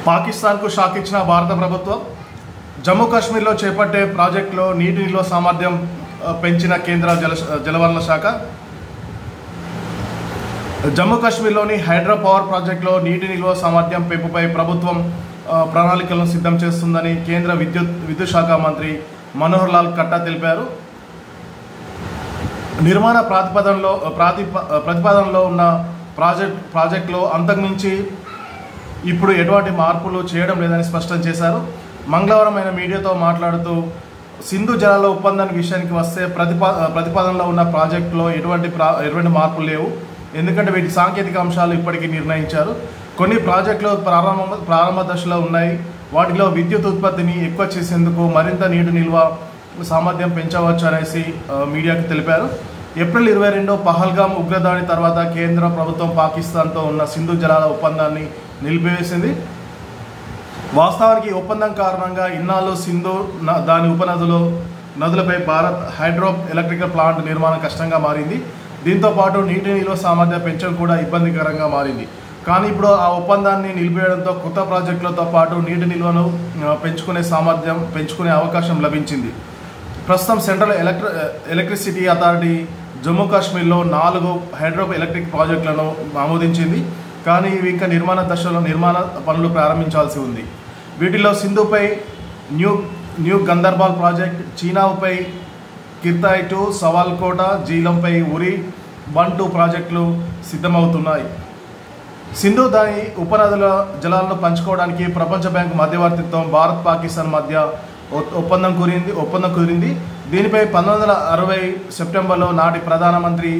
పాకిస్తాన్కు షాక్ ఇచ్చిన భారత ప్రభుత్వం జమ్మూ కాశ్మీర్లో చేపట్టే ప్రాజెక్టులో నీటి నిల్వ సామర్థ్యం పెంచిన కేంద్ర జలవనరుల శాఖ జమ్మూ కాశ్మీర్లోని హైడ్రో పవర్ ప్రాజెక్టులో నీటి నిల్వ సామర్థ్యం పెంపుపై ప్రభుత్వం ప్రణాళికలను సిద్ధం చేస్తుందని కేంద్ర విద్యుత్ శాఖ మంత్రి మనోహర్ లాల్ ఖట్టర్ తెలిపారు. నిర్మాణ ప్రతిపాదనలో ఉన్న ప్రాజెక్టులో అంతకుమించి ఇప్పుడు ఎటువంటి మార్పులు చేయడం లేదని స్పష్టం చేశారు. మంగళవారం ఆయన మీడియాతో మాట్లాడుతూ సింధు జలాల ఒప్పందానికి విషయానికి వస్తే ప్రతిపాదనలో ఉన్న ప్రాజెక్టులో ఎటువంటి మార్పులు లేవు, ఎందుకంటే వీటి సాంకేతిక అంశాలు ఇప్పటికీ నిర్ణయించారు. కొన్ని ప్రాజెక్టులు ప్రారంభ దశలో ఉన్నాయి. వాటిలో విద్యుత్ ఉత్పత్తిని ఎక్కువ చేసేందుకు మరింత నీటి నిల్వ సామర్థ్యం పెంచవచ్చు అనేసి మీడియాకు తెలిపారు. ఏప్రిల్ 22 పహల్గామ్ ఉగ్రదాడి తర్వాత కేంద్ర ప్రభుత్వం పాకిస్తాన్తో ఉన్న సింధు జలాల ఒప్పందాన్ని నిలిపివేసింది. వాస్తవానికి ఈ ఒప్పందం కారణంగా ఇన్నాళ్ళు సింధు దాని నదులపై భారత్ హైడ్రో ఎలక్ట్రికల్ ప్లాంట్ నిర్మాణం కష్టంగా మారింది. దీంతో పాటు నీటి నిల్వ సామర్థ్యం పెంచడం కూడా ఇబ్బందికరంగా మారింది. కానీ ఇప్పుడు ఆ ఒప్పందాన్ని నిలిపేయడంతో కొత్త ప్రాజెక్టులతో పాటు నీటి నిల్వను పెంచుకునే అవకాశం లభించింది. ప్రస్తుతం సెంట్రల్ ఎలక్ట్రిసిటీ అథారిటీ జమ్మూ కాశ్మీర్లో 4 హైడ్రో ఎలక్ట్రిక్ ప్రాజెక్టులను ఆమోదించింది. కానీ ఇవి ఇంకా నిర్మాణ పనులు ప్రారంభించాల్సి ఉంది. వీటిలో సింధుపై న్యూ గందర్బాల్ ప్రాజెక్ట్, చీనాపై కిర్తాయ్ 2, సవాల్కోట, జీలంపై ఉరి 1-2 ప్రాజెక్టులు సిద్ధమవుతున్నాయి. సింధు దాని ఉపనదుల జలాలను పంచుకోవడానికి ప్రపంచ బ్యాంకు మధ్యవర్తిత్వం భారత్ పాకిస్తాన్ మధ్య ఒప్పందం కుదిరింది. దీనిపై 1960 సెప్టెంబర్లో నాటి ప్రధానమంత్రి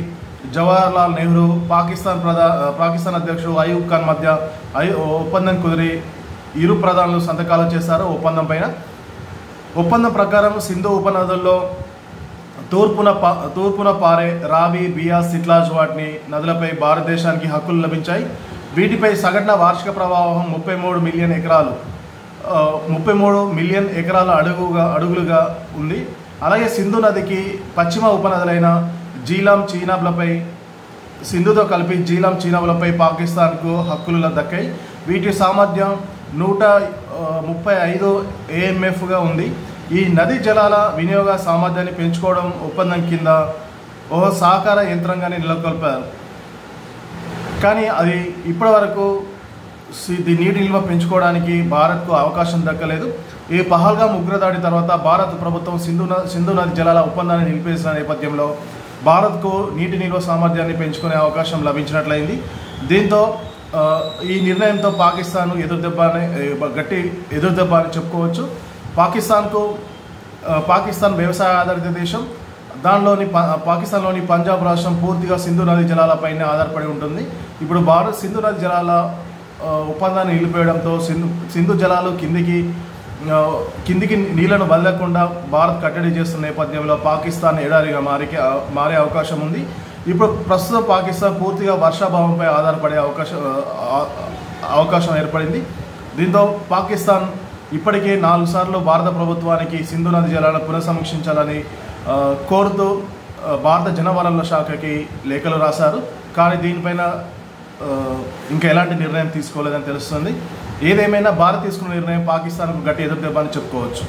జవహర్ లాల్ నెహ్రూ, పాకిస్తాన్ అధ్యక్షుడు అయూబ్ ఖాన్ మధ్య ఒప్పందం కుదిరి ఇరు ప్రధానులు సంతకాలు చేశారు. ఒప్పందం ప్రకారం సింధు ఉపనదుల్లో తూర్పున పారే రావి, బియాస్, సిట్లాజ్ వాటిని నదులపై భారతదేశానికి హక్కులు లభించాయి. వీటిపై సగటున వార్షిక ప్రవాహం 33 మిలియన్ ఎకరాల అడుగులుగా ఉంది. అలాగే సింధు నదికి పశ్చిమ ఉపనదులైన సింధుతో కలిపి జీలం, చీనాబ్లపై పాకిస్తాన్కు హక్కులు దక్కాయి. వీటి సామర్థ్యం 135 AMFగా ఉంది. ఈ నదీ జలాల వినియోగ సామర్థ్యాన్ని పెంచుకోవడం ఒప్పందం కింద ఓ సహకార యంత్రాంగాన్ని నెలకొల్పారు. కానీ అది ఇప్పటి వరకు నీటి నిల్వ పెంచుకోవడానికి భారత్కు అవకాశం దక్కలేదు. ఈ పహల్గామ్ ఉగ్రదాడి తర్వాత భారత ప్రభుత్వం సింధు నది జలాల ఒప్పందాన్ని నిలిపేసిన నేపథ్యంలో భారత్కు నీటి నిల్వ సామర్థ్యాన్ని పెంచుకునే అవకాశం లభించినట్లయింది. దీంతో ఈ నిర్ణయంతో పాకిస్తాన్ గట్టి ఎదురుదెబ్బ అని చెప్పుకోవచ్చు. పాకిస్తాన్ వ్యవసాయ ఆధారిత దేశం. పాకిస్తాన్లోని పంజాబ్ రాష్ట్రం పూర్తిగా సింధు నది జలాలపైనే ఆధారపడి ఉంటుంది. ఇప్పుడు భారత్ సింధు నది జలాల ఒప్పందాన్ని నిలిపేయడంతో సింధు జలాలు కిందికి నీళ్లను వదలకుండా భారత్ కట్టడి చేస్తున్న నేపథ్యంలో పాకిస్తాన్ ఎడారిగా మారే అవకాశం ఉంది. ఇప్పుడు ప్రస్తుతం పాకిస్తాన్ పూర్తిగా వర్షాభావంపై ఆధారపడే అవకాశం ఏర్పడింది. దీంతో పాకిస్తాన్ ఇప్పటికే 4 సార్లు భారత ప్రభుత్వానికి సింధు నది జలాలను పునఃసమీక్షించాలని కోరుతూ భారత జలవనరుల శాఖకి లేఖలు రాశారు. కానీ దీనిపైన ఇంకా ఎలాంటి నిర్ణయం తీసుకోలేదని తెలుస్తుంది. ఏదేమైనా భారత్ తీసుకున్న నిర్ణయం పాకిస్తాన్కు గట్టి ఎదురుదెబ్బ అని చెప్పుకోవచ్చు.